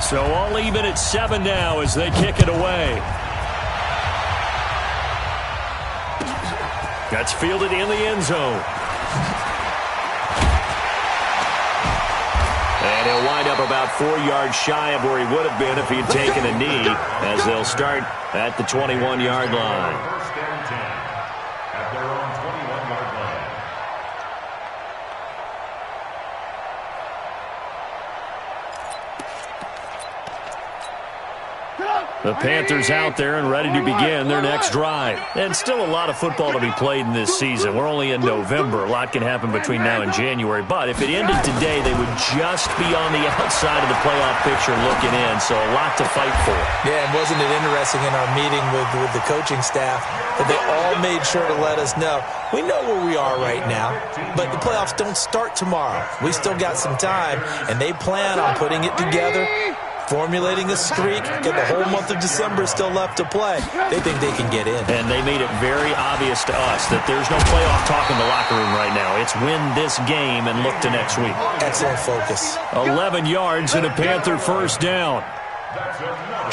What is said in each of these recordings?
So all even at 7 now as they kick it away. That's fielded in the end zone. And he'll wind up about 4 yards shy of where he would have been if he had taken a knee, as they'll start at the 21-yard line. First and 10 at their own 21-yard line. The Panthers out there and ready to begin their next drive. And still a lot of football to be played in this season. We're only in November. A lot can happen between now and January. But if it ended today, they would just be on the outside of the playoff picture looking in. So a lot to fight for. Yeah, and wasn't it interesting in our meeting with the coaching staff that they all made sure to let us know, we know where we are right now, but the playoffs don't start tomorrow. We still got some time, and they plan on putting it together, formulating a streak, get the whole month of December still left to play. They think they can get in. And they made it very obvious to us that there's no playoff talk in the locker room right now. It's win this game and look to next week. Excellent focus. 11 yards and a Panther first down.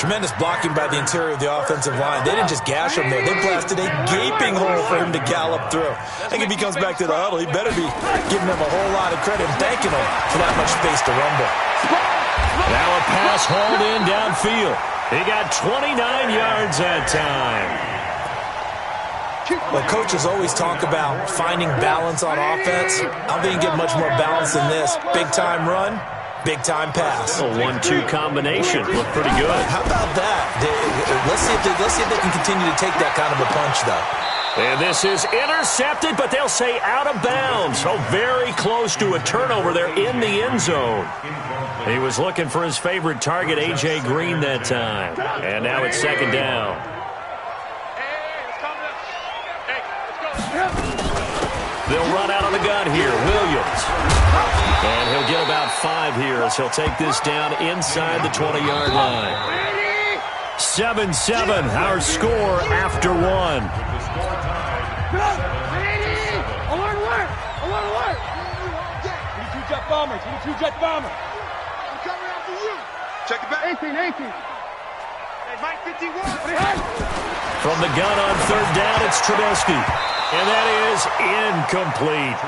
Tremendous blocking by the interior of the offensive line. They didn't just gash him there. They blasted a gaping hole for him to gallop through. I think if he comes back to the huddle, he better be giving them a whole lot of credit and thanking them for that much space to rumble. Now a pass hauled in downfield. He got 29 yards that time. Well, coaches always talk about finding balance on offense. I don't think you can get much more balance than this. Big-time run, big-time pass. A 1-2 combination. Looked pretty good. How about that? Let's see if they can continue to take that kind of a punch, though. And this is intercepted, but they'll say out of bounds. So very close to a turnover there in the end zone. He was looking for his favorite target, A.J. Green, that time. And now it's second down. They'll run out of the gun here. Williams. And he'll get about 5 here as he'll take this down inside the 20-yard line. 7-7, our score after 1. Alert! We need 2 jet bombers. I'm coming after you. Check it back. 18. Hey, Mike 51. From the gun on third down, it's Trubisky. And that is incomplete.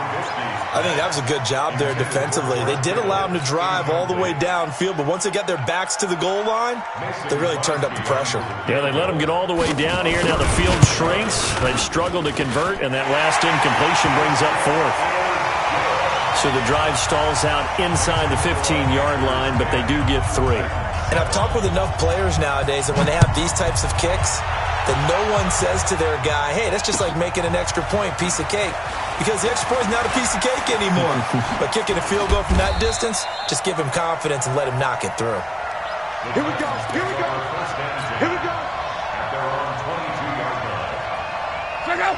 I think that was a good job there defensively. They did allow him to drive all the way downfield, but once they got their backs to the goal line, they really turned up the pressure. Yeah, they let him get all the way down here. Now the field shrinks. They've struggled to convert, and that last incompletion brings up 4th. So the drive stalls out inside the 15-yard line, but they do get 3. And I've talked with enough players nowadays that when they have these types of kicks, that no one says to their guy, hey, that's just like making an extra point, piece of cake. Because the extra point is not a piece of cake anymore. But kicking a field goal from that distance, just give him confidence and let him knock it through. Here we go.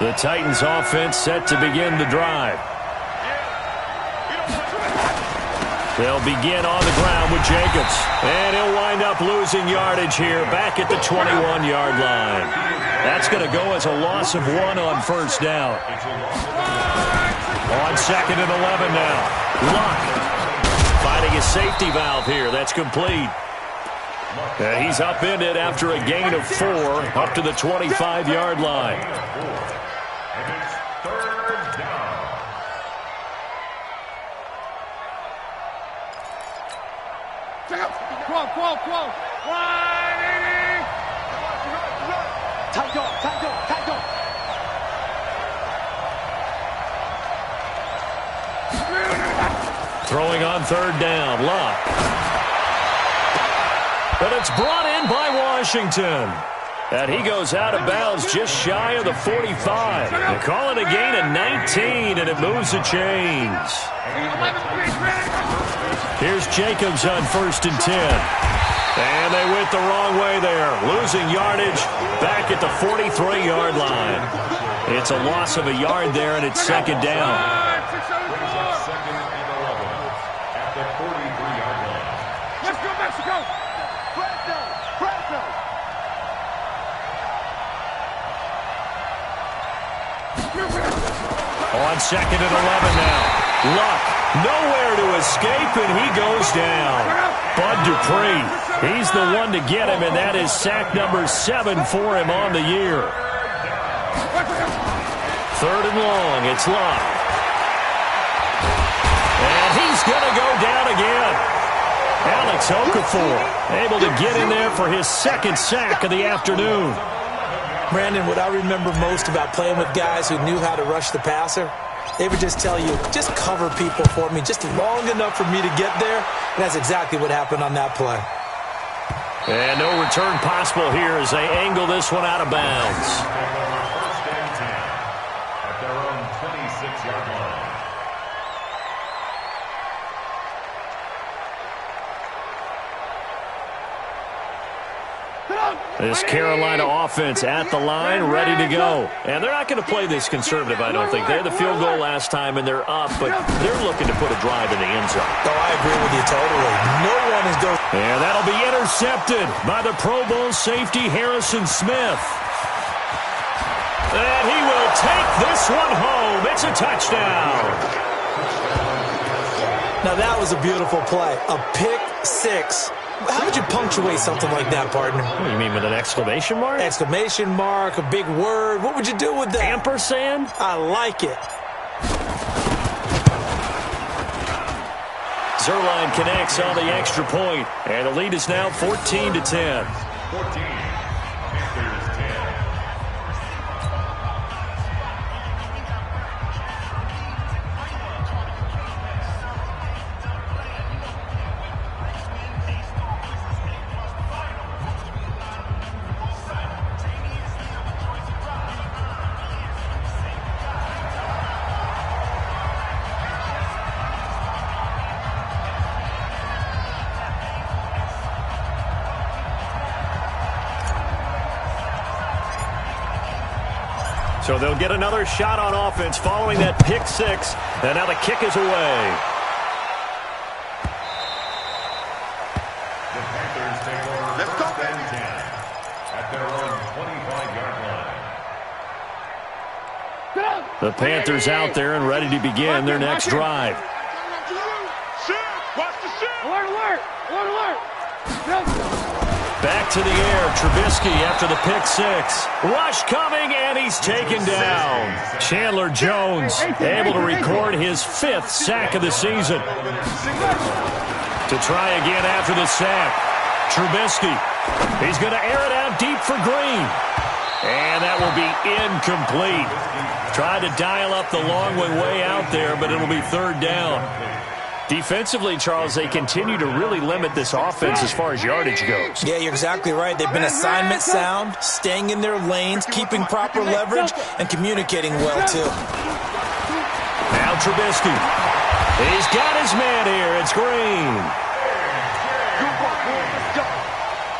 The Titans offense set to begin the drive. They'll begin on the ground with Jacobs. And he'll wind up losing yardage here back at the 21-yard line. That's going to go as a loss of 1 on first down. On second and 11 now. Luck finding his safety valve here. That's complete. And he's upended after a gain of 4 up to the 25-yard line. Quo. 180. Tight dog. Throwing on third down, Luck. But it's brought in by Washington. And he goes out of bounds just shy of the 45. They call it a gain of 19, and it moves the chains. Here's Jacobs on first and 10. And they went the wrong way there, losing yardage back at the 43-yard line. It's a loss of a yard there, and it's second down. Let's go, Mexico! Press. On second and 11 now. Luck Nowhere to escape, and he goes down. Bud Dupree, he's the one to get him, and that is sack number 7 for him on the year. 3rd and long, it's Love. And he's going to go down again. Alex Okafor able to get in there for his 2nd sack of the afternoon. Brandon, what I remember most about playing with guys who knew how to rush the passer, they would just tell you, just cover people for me, just long enough for me to get there. And that's exactly what happened on that play. And no return possible here as they angle this one out of bounds. First and 10 at their own 26-yard line. This Carolina offense at the line, ready to go. And they're not going to play this conservative, I don't think. They had the field goal last time, and they're up, but they're looking to put a drive in the end zone. Oh, I agree with you totally. No one is going. And that'll be intercepted by the Pro Bowl safety Harrison Smith. And he will take this one home. It's a touchdown. Now, that was a beautiful play. A pick six. How would you punctuate something like that, partner? What, you mean with an exclamation mark? Exclamation mark, a big word. What would you do with that? Ampersand? I like it. Zerline connects on the extra point, and the lead is now 14-10. 14. Panthers 10. So they'll get another shot on offense following that pick six. And now the kick is away. The Panthers take over first and 10 at their own 25-yard line. The Panthers out there and ready to begin their next drive. Watch the shit. Alert, alert. Alert, alert. Back to the air, Trubisky after the pick six. Rush coming, and he's taken down. Chandler Jones able to record his 5th sack of the season. To try again after the sack. Trubisky, he's going to air it out deep for Green. And that will be incomplete. Tried to dial up the long one way out there, but it'll be 3rd down. Defensively, Charles, they continue to really limit this offense as far as yardage goes. Yeah, you're exactly right. They've been assignment sound, staying in their lanes, keeping proper leverage, and communicating well, too. Now Trubisky. He's got his man here. It's Green.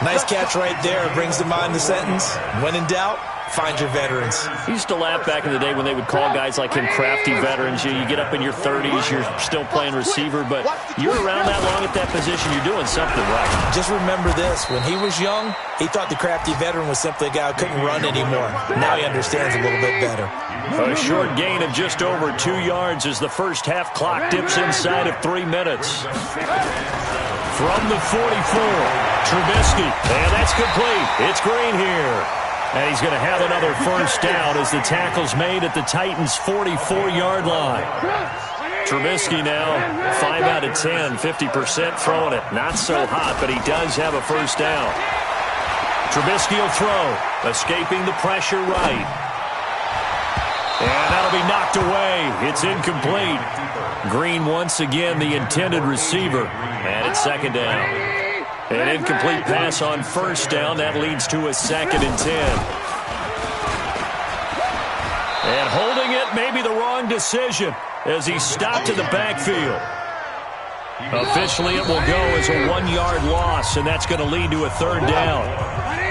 Nice catch right there. Brings to mind the sentence, when in doubt, find your veterans. I used to laugh back in the day when they would call guys like him crafty veterans. You get up in your 30s, you're still playing receiver, but you're around that long at that position, you're doing something right. Just remember this. When he was young, he thought the crafty veteran was simply a guy who couldn't run anymore. Now he understands a little bit better. A short gain of just over 2 yards as the first half clock dips inside of 3 minutes. From the 44, Trubisky, and that's complete. It's Green here. And he's going to have another first down as the tackle's made at the Titans' 44-yard line. Trubisky now 5 out of 10, 50% throwing it. Not so hot, but he does have a first down. Trubisky will throw, escaping the pressure right. And that'll be knocked away. It's incomplete. Green once again the intended receiver. And it's 2nd down. An incomplete pass on first down. That leads to a 2nd and 10. And holding it may be the wrong decision as he stopped in the backfield. Officially, it will go as a 1-yard loss, and that's going to lead to a 3rd down.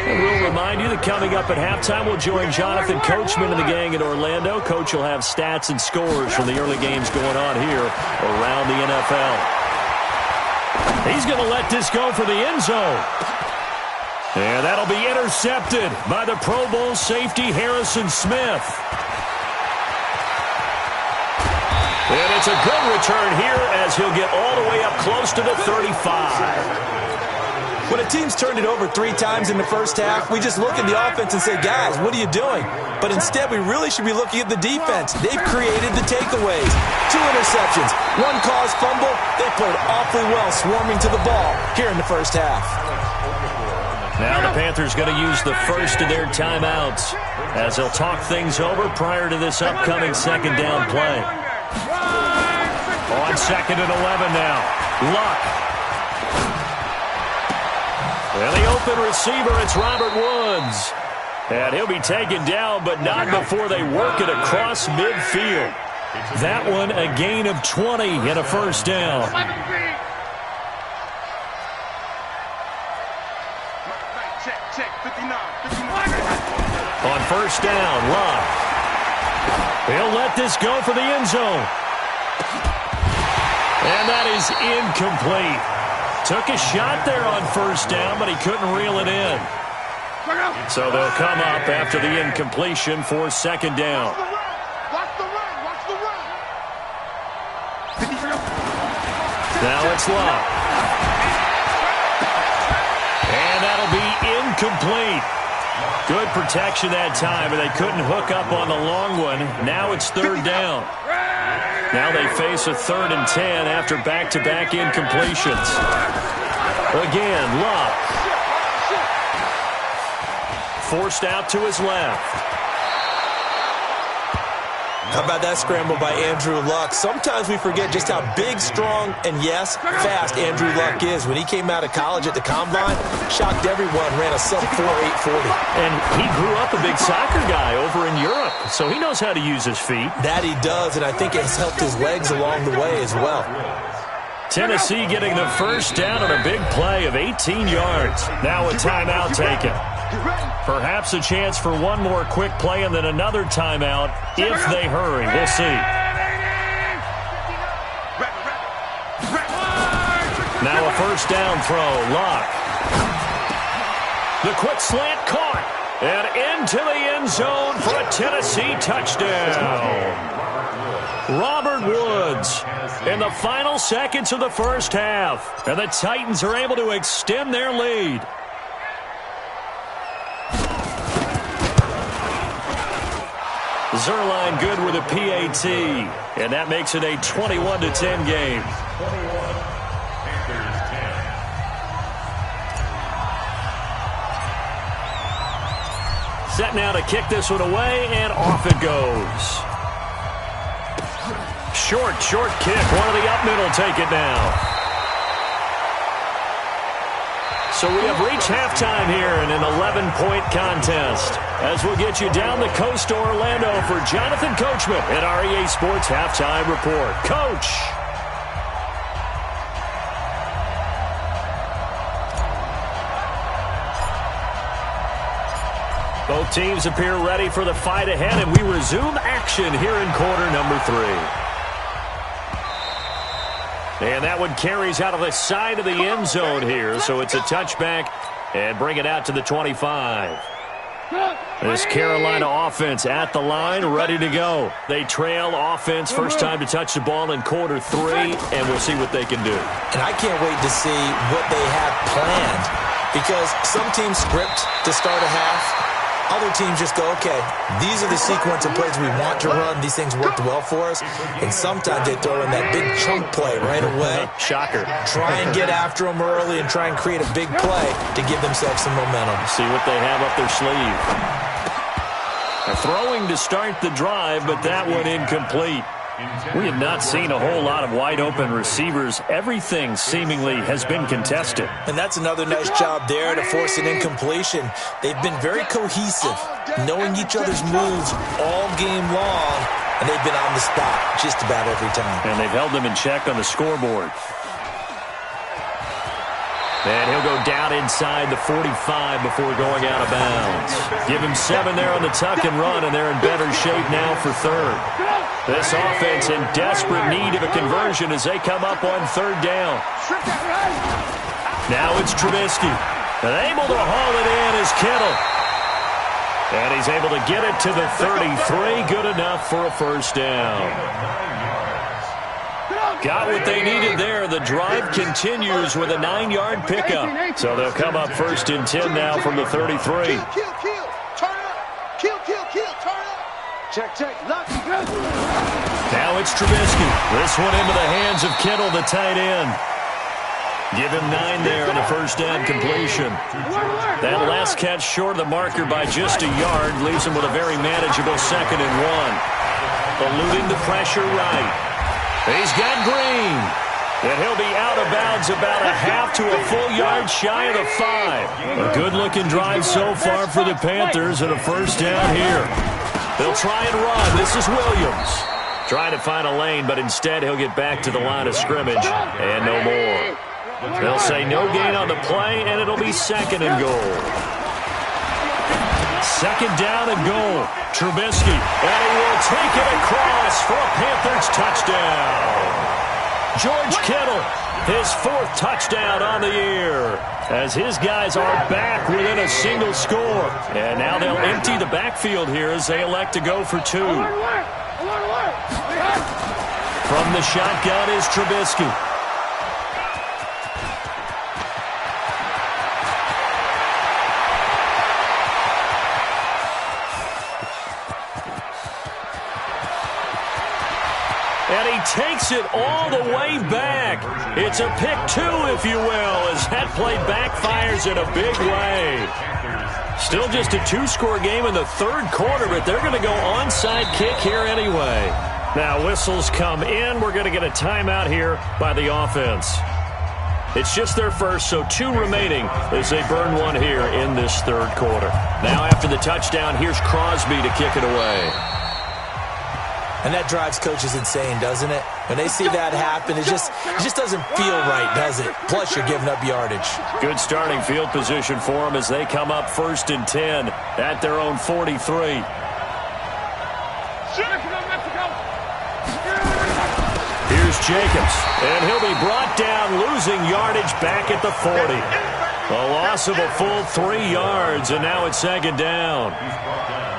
And we'll remind you that coming up at halftime, we'll join Jonathan Coachman and the gang in Orlando. Coach will have stats and scores from the early games going on here around the NFL. He's going to let this go for the end zone. And that'll be intercepted by the Pro Bowl safety Harrison Smith. And it's a good return here as he'll get all the way up close to the 35. When a team's turned it over 3 times in the first half, we just look at the offense and say, guys, what are you doing? But instead, we really should be looking at the defense. They've created the takeaways. 2 interceptions, 1 caused fumble. They played awfully well swarming to the ball here in the first half. Now the Panthers going to use the first of their timeouts as they'll talk things over prior to this upcoming second down play. On 2nd and 11 now. Luck. And the open receiver, it's Robert Woods. And he'll be taken down, but not before they work it across midfield. That one a gain of 20 and a first down. On first down, Luck. He'll let this go for the end zone. And that is incomplete. Took a shot there on first down, but he couldn't reel it in. So they'll come up after the incompletion for second down. Now it's Luck. And that'll be incomplete. Good protection that time, and they couldn't hook up on the long one. Now it's third down. Now they face a 3rd and 10 after back-to-back incompletions. Again, Luck. Forced out to his left. How about that scramble by Andrew Luck? Sometimes we forget just how big, strong, and yes, fast Andrew Luck is. When he came out of college at the Combine, shocked everyone, ran a sub-4.840. And he grew up a big soccer guy over in Europe, so he knows how to use his feet. That he does, and I think it's helped his legs along the way as well. Tennessee getting the first down on a big play of 18 yards. Now a timeout taken. Perhaps a chance for one more quick play and then another timeout if they hurry. We'll see. Now a first down throw. Luck. The quick slant caught. And into the end zone for a Tennessee touchdown. Robert Woods in the final seconds of the first half. And the Titans are able to extend their lead. Zerline good with a PAT, and that makes it a 21-10 game. Set now to kick this one away, and off it goes. Short kick. One of the up middle take it now. So we have reached halftime here in an 11-point contest. As we'll get you down the coast to Orlando for Jonathan Coachman at our EA Sports Halftime Report. Coach. Both teams appear ready for the fight ahead, and we resume action here in quarter number 3. And that one carries out of the side of the end zone here, so it's a touchback and bring it out to the 25. This Carolina offense at the line, ready to go. They trail offense, first time to touch the ball in quarter 3, and we'll see what they can do. And I can't wait to see what they have planned, because some teams script to start a half. Other teams just go, okay, these are the sequence of plays we want to run. These things worked well for us. And sometimes they throw in that big chunk play right away. Shocker. Try and get after them early and try and create a big play to give themselves some momentum. See what they have up their sleeve. They're throwing to start the drive, but that one incomplete. We have not seen a whole lot of wide-open receivers. Everything seemingly has been contested. And that's another nice job there to force an incompletion. They've been very cohesive, knowing each other's moves all game long, and they've been on the spot just about every time. And they've held them in check on the scoreboard. And he'll go down inside the 45 before going out of bounds. Give him 7 there on the tuck and run, and they're in better shape now for third. This offense in desperate need of a conversion as they come up on third down. Now it's Trubisky. And able to haul it in is Kittle. And he's able to get it to the 33. Good enough for a first down. Got what they needed there. The drive continues with a 9-yard pickup. So they'll come up 1st and 10 now from the 33. Kill. Turn up. Kill. Turn up. Check. Lock. Now it's Trubisky. This one into the hands of Kittle, the tight end. Give him 9 there on the first down completion. That last catch short of the marker by just a yard leaves him with a very manageable 2nd and 1. Eluding the pressure right. He's got Green. And he'll be out of bounds about a half to a full yard shy of the 5. A good-looking drive so far for the Panthers and a first down here. They'll try and run. This is Williams. Trying to find a lane, but instead he'll get back to the line of scrimmage and no more. They'll say no gain on the play, and it'll be 2nd and goal. 2nd down and goal. Trubisky, and he will take it across for a Panthers touchdown. George Kittle, his 4th touchdown on the year, as his guys are back within a single score. And now they'll empty the backfield here as they elect to go for 2. From the shotgun is Trubisky. And he takes it all the way back. It's a pick 2, if you will, as that play backfires in a big way. Still just a 2-score game in the 3rd quarter, but they're going to go onside kick here anyway. Now whistles come in. We're going to get a timeout here by the offense. It's just their first, so 2 remaining as they burn 1 here in this 3rd quarter. Now after the touchdown, here's Crosby to kick it away. And that drives coaches insane, doesn't it? When they see that happen, it just doesn't feel right, does it? Plus, you're giving up yardage. Good starting field position for them as they come up 1st and 10 at their own 43. Here's Jacobs, and he'll be brought down, losing yardage back at the 40. A loss of a full 3 yards, and now it's 2nd down.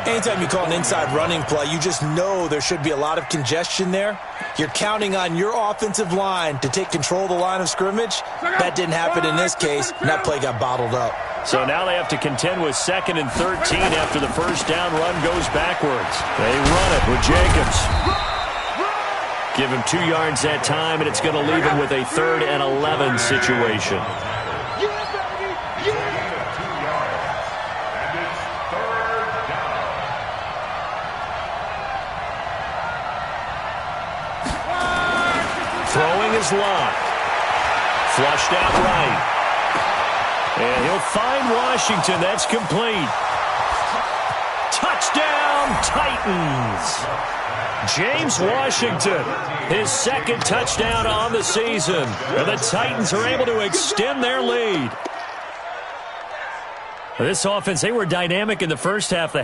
Anytime you call an inside running play, you just know there should be a lot of congestion there. You're counting on your offensive line to take control of the line of scrimmage. That didn't happen in this case, and that play got bottled up. So now they have to contend with 2nd and 13 after the first down run goes backwards. They run it with Jacobs. Give him 2 yards that time, and it's going to leave him with a 3rd and 11 situation. Throwing is locked. Flushed out right. And he'll find Washington. That's complete. Touchdown, Titans. James Washington, his 2nd touchdown on the season. And the Titans are able to extend their lead. This offense, they were dynamic in the first half.